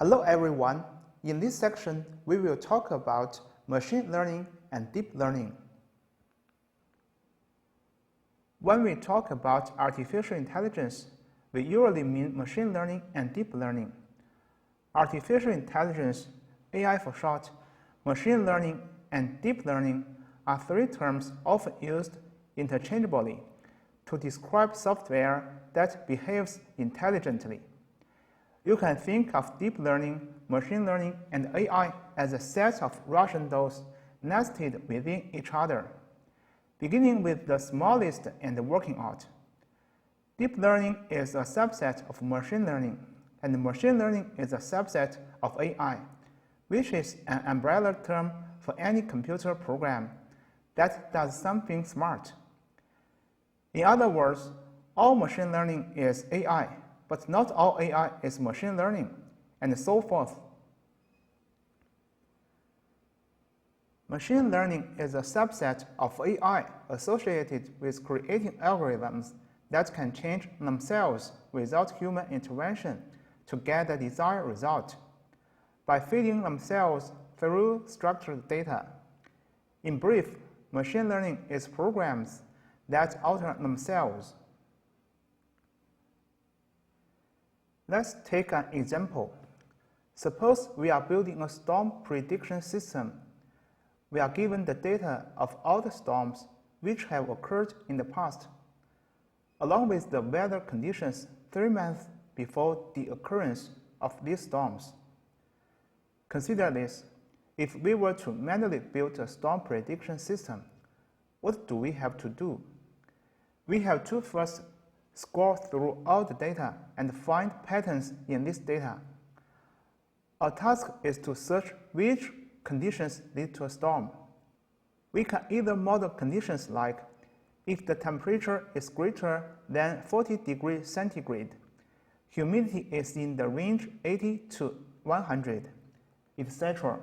Hello everyone. In this section, we will talk about machine learning and deep learning. When we talk about artificial intelligence, we usually mean machine learning and deep learning. Artificial intelligence, AI for short, machine learning, and deep learning are three terms often used interchangeably to describe software that behaves intelligently. You can think of deep learning, machine learning, and AI as a set of rationals nested within each other, beginning with the smallest and working out. Deep learning is a subset of machine learning, and machine learning is a subset of AI, which is an umbrella term for any computer program that does something smart. In other words, all machine learning is AI, but not all AI is machine learning, and so forth. Machine learning is a subset of AI associated with creating algorithms that can change themselves without human intervention to get the desired result, by feeding themselves through structured data. In brief, machine learning is programs that alter themselves. Let's take an example. Suppose we are building a storm prediction system. We are given the data of all the storms which have occurred in the past, along with the weather conditions 3 months before the occurrence of these storms. Consider this. If we were to manually build a storm prediction system, what do we have to do? We have to first scroll through all the data and find patterns in this data. Our task is to search which conditions lead to a storm. We can either model conditions like if the temperature is greater than 40 degrees centigrade, humidity is in the range 80 to 100, etc.,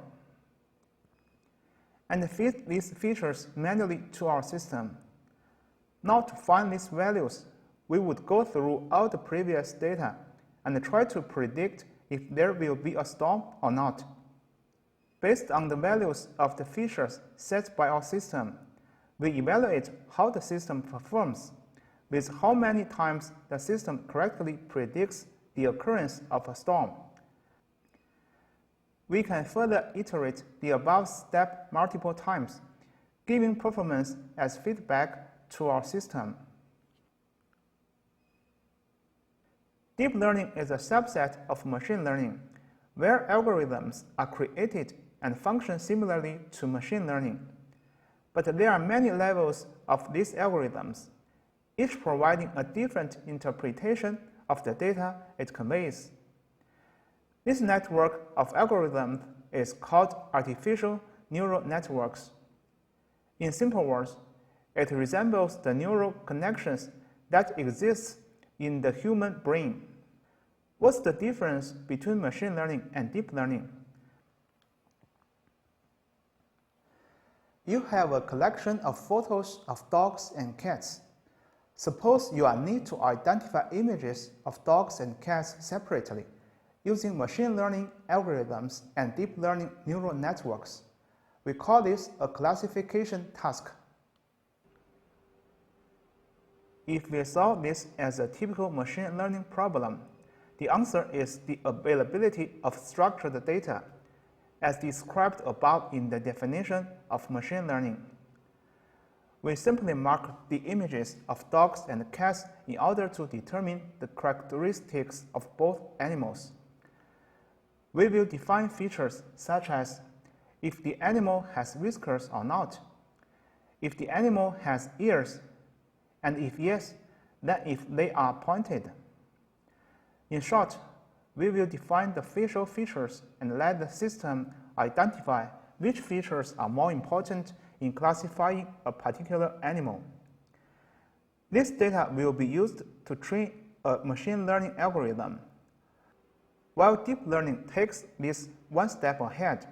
and feed these features manually to our system. Now, to find these values, we would go through all the previous data and try to predict if there will be a storm or not. Based on the values of the features set by our system, we evaluate how the system performs, with how many times the system correctly predicts the occurrence of a storm. We can further iterate the above step multiple times, giving performance as feedback to our system. Deep learning is a subset of machine learning, where algorithms are created and function similarly to machine learning. But there are many levels of these algorithms, each providing a different interpretation of the data it conveys. This network of algorithms is called artificial neural networks. In simple words, it resembles the neural connections that exist in the human brain. What's the difference between machine learning and deep learning? You have a collection of photos of dogs and cats. Suppose you need to identify images of dogs and cats separately using machine learning algorithms and deep learning neural networks. We call this a classification task. If we solve this as a typical machine learning problem, the answer is the availability of structured data, as described above in the definition of machine learning. We simply mark the images of dogs and cats in order to determine the characteristics of both animals. We will define features such as if the animal has whiskers or not, if the animal has ears, and if yes, then if they are pointed. In short, we will define the facial features and let the system identify which features are more important in classifying a particular animal. This data will be used to train a machine learning algorithm. While deep learning takes this one step ahead,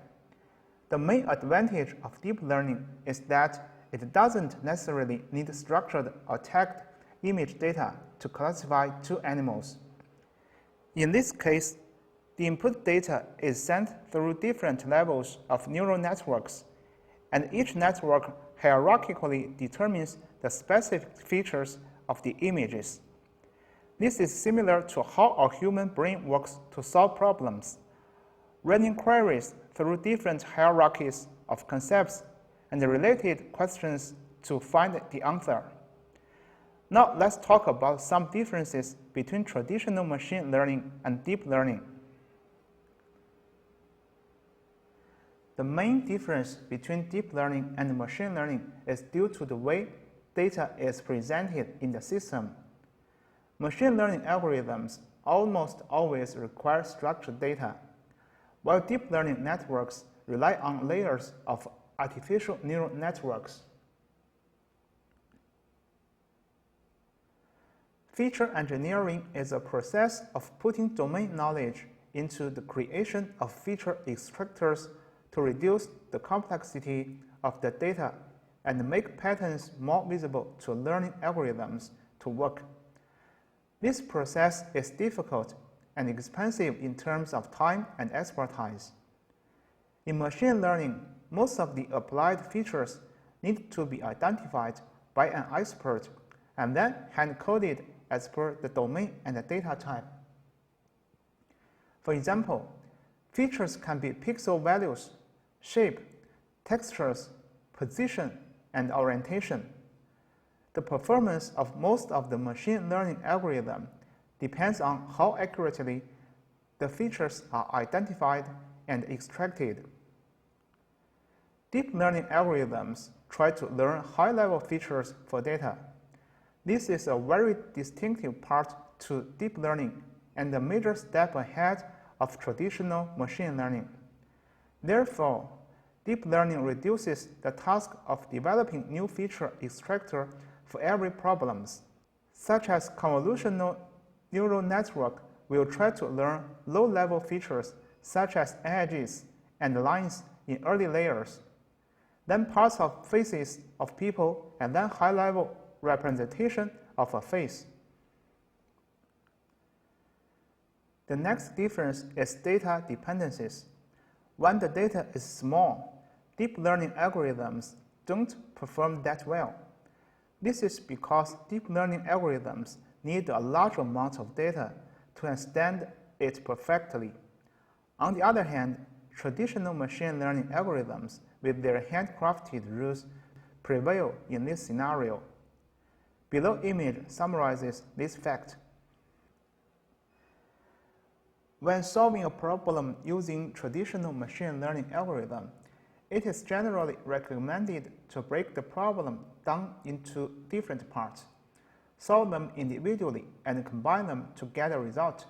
the main advantage of deep learning is that it doesn't necessarily need structured or tagged image data to classify two animals. In this case, The input data is sent through different levels of neural networks, and each network hierarchically determines the specific features of the images. This is similar to how our human brain works to solve problems, running queries through different hierarchies of concepts and related questions to find the answer. Now let's talk about some differences between traditional machine learning and deep learning. The main difference between deep learning and machine learning is due to the way data is presented in the system. Machine learning algorithms almost always require structured data, while deep learning networks rely on layers of artificial neural networks. Feature engineering is a process of putting domain knowledge into the creation of feature extractors to reduce the complexity of the data and make patterns more visible to learning algorithms to work. This process is difficult and expensive in terms of time and expertise. In machine learning, most of the applied features need to be identified by an expert and then hand-coded as per the domain and the data type. For example, features can be pixel values, shape, textures, position, and orientation. The performance of most of the machine learning algorithm depends on how accurately the features are identified and extracted. Deep learning algorithms try to learn high-level features for data. This is a very distinctive part to deep learning and a major step ahead of traditional machine learning. Therefore, deep learning reduces the task of developing new feature extractor for every problem, such as convolutional neural network will try to learn low-level features such as edges and lines in early layers, then parts of faces of people, and then high-level representation of a face. The next difference is data dependencies. When the data is small, deep learning algorithms don't perform that well. This is because deep learning algorithms need a large amount of data to understand it perfectly. On the other hand, traditional machine learning algorithms with their handcrafted rules prevail in this scenario. Below image summarizes this fact. When solving a problem using traditional machine learning algorithm, it is generally recommended to break the problem down into different parts, solve them individually, and combine them to get a result.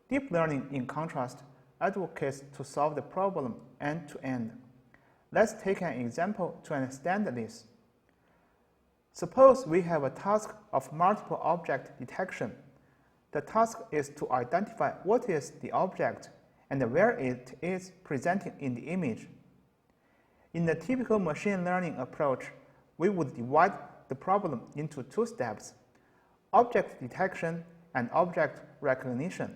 Deep learning, in contrast, advocates to solve the problem end to end. Let's take an example to understand this. Suppose we have a task of multiple object detection. The task is to identify what is the object and where it is presented in the image. In the typical machine learning approach, we would divide the problem into two steps: object detection and object recognition.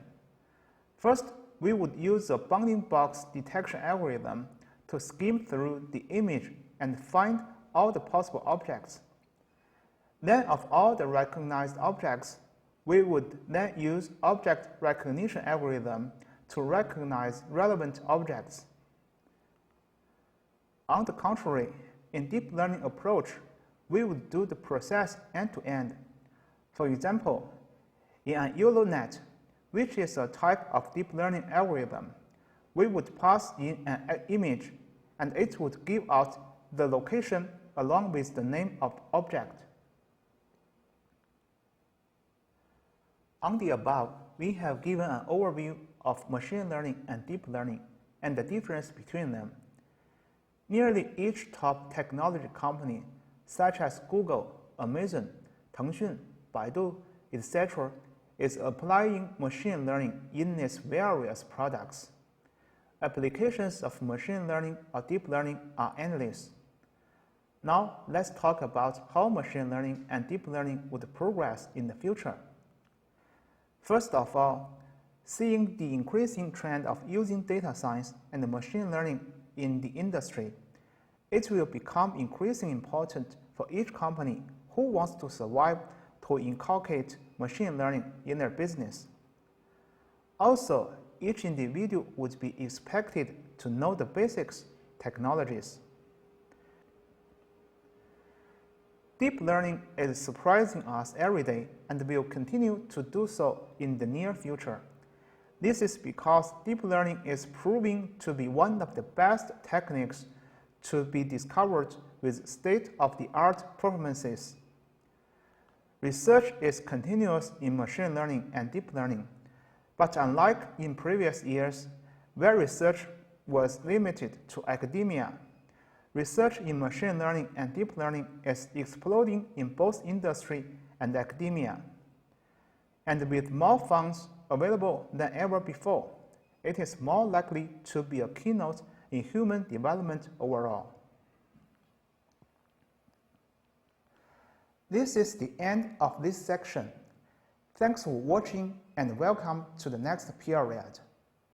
First, we would use the bounding box detection algorithm to skim through the image and find all the possible objects. Then, of all the recognized objects, we would then use object recognition algorithm to recognize relevant objects. On the contrary, in deep learning approach, we would do the process end-to-end. For example, in an YOLO-net, which is a type of deep learning algorithm, we would pass in an image and it would give out the location along with the name of the object. On the above, we have given an overview of machine learning and deep learning and the difference between them. Nearly each top technology company, such as Google, Amazon, Tencent, Baidu, etc., is applying machine learning in its various products. Applications of machine learning or deep learning are endless. Now, let's talk about how machine learning and deep learning would progress in the future. First of all, Seeing the increasing trend of using data science and machine learning in the industry, it will become increasingly important for each company who wants to survive to inculcate machine learning in their business. Also, each individual would be expected to know the basics technologies. Deep learning is surprising us every day and will continue to do so in the near future. This is because deep learning is proving to be one of the best techniques to be discovered with state-of-the-art performances. Research is continuous in machine learning and deep learning, but unlike in previous years, where research was limited to academia, research in machine learning and deep learning is exploding in both industry and academia. And with more funds available than ever before, it is more likely to be a keynote in human development overall. This is the end of this section. Thanks for watching and welcome to the next period.